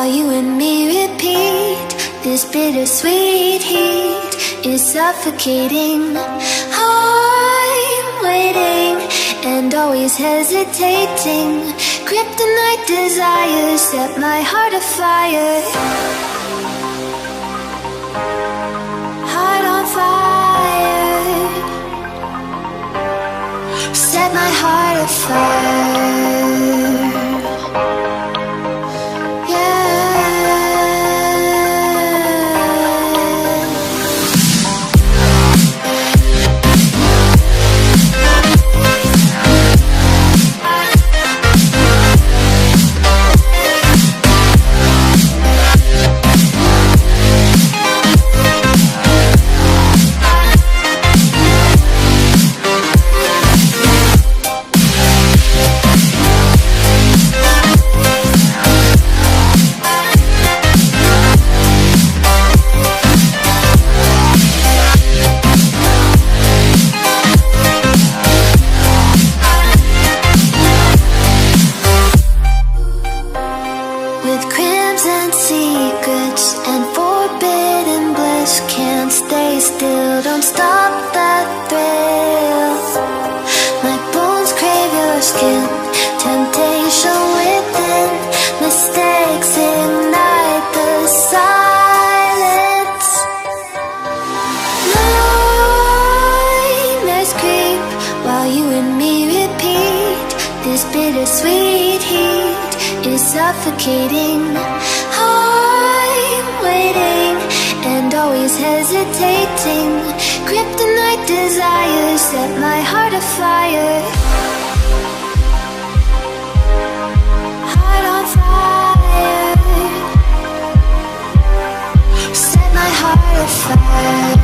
while you and me repeat. This bittersweet heat is suffocating. I'm waiting and always hesitating. Kryptonite desires set my heart afire. Heart on fire. Set my heart afire. Bittersweet heat is suffocating. I'm waiting and always hesitating. Kryptonite desires set my heart afire. Heart on fire. Set my heart afire.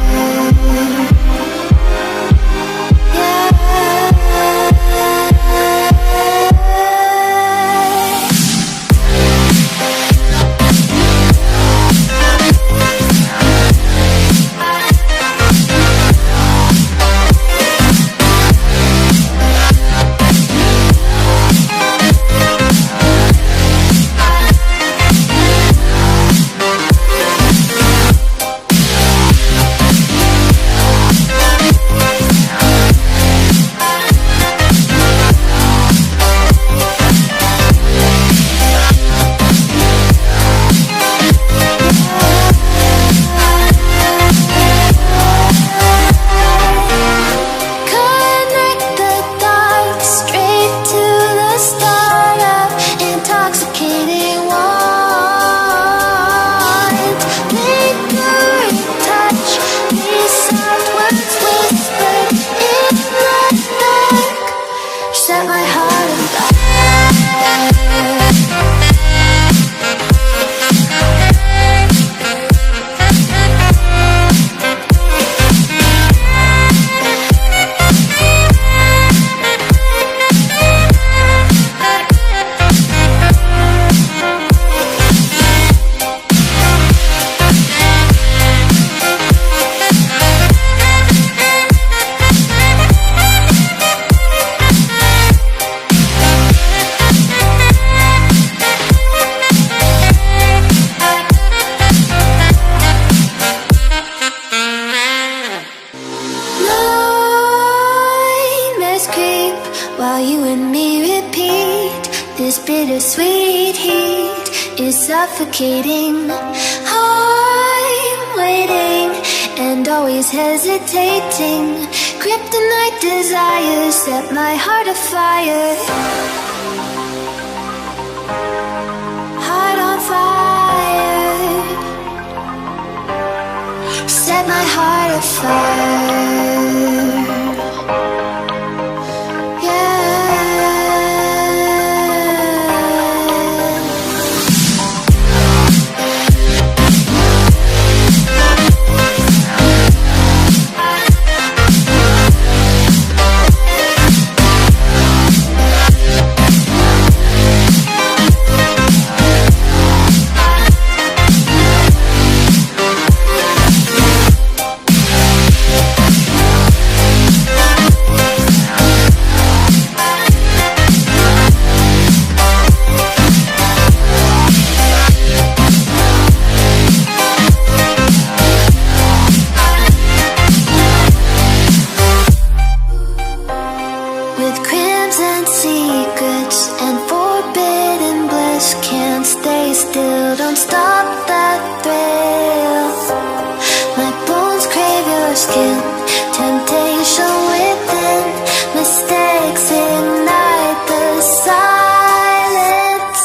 Bittersweet heat is suffocating. I'm waiting and always hesitating. Kryptonite desires set my heart afire. Heart on fire. Set my heart afire. skin. Temptation within, mistakes ignite the silence.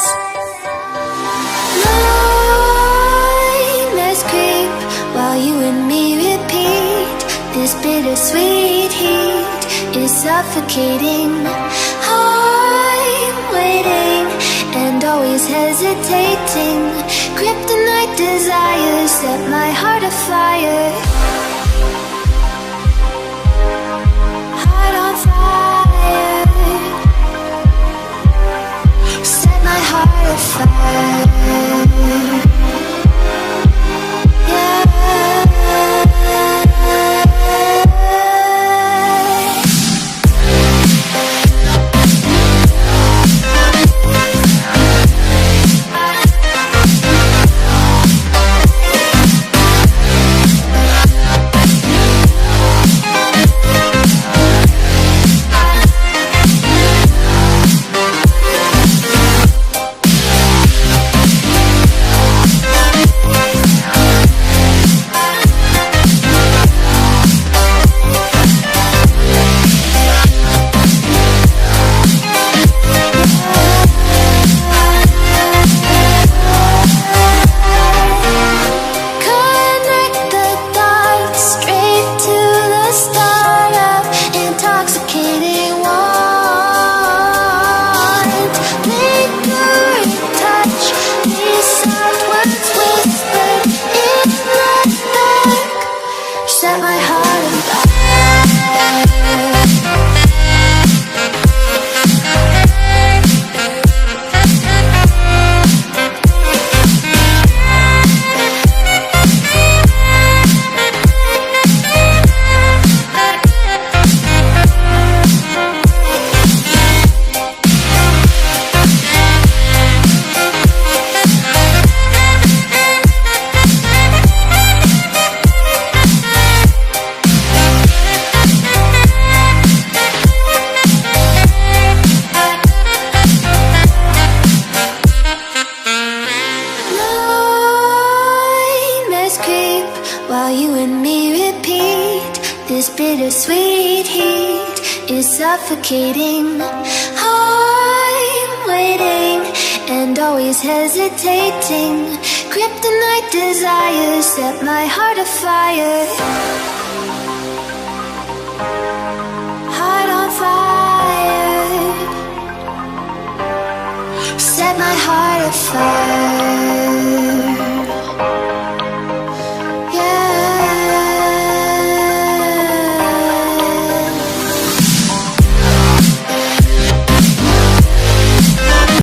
Nightmares creep while you and me repeat. This bittersweet heat is suffocating. I'm waiting and always hesitating. Kryptonite desires set my heart afire. Heart on fire. Set my heart afire. Yeah. While you and me repeat, this bittersweet heat is suffocating. I'm waiting and always hesitating. Kryptonite desires set my heart afire.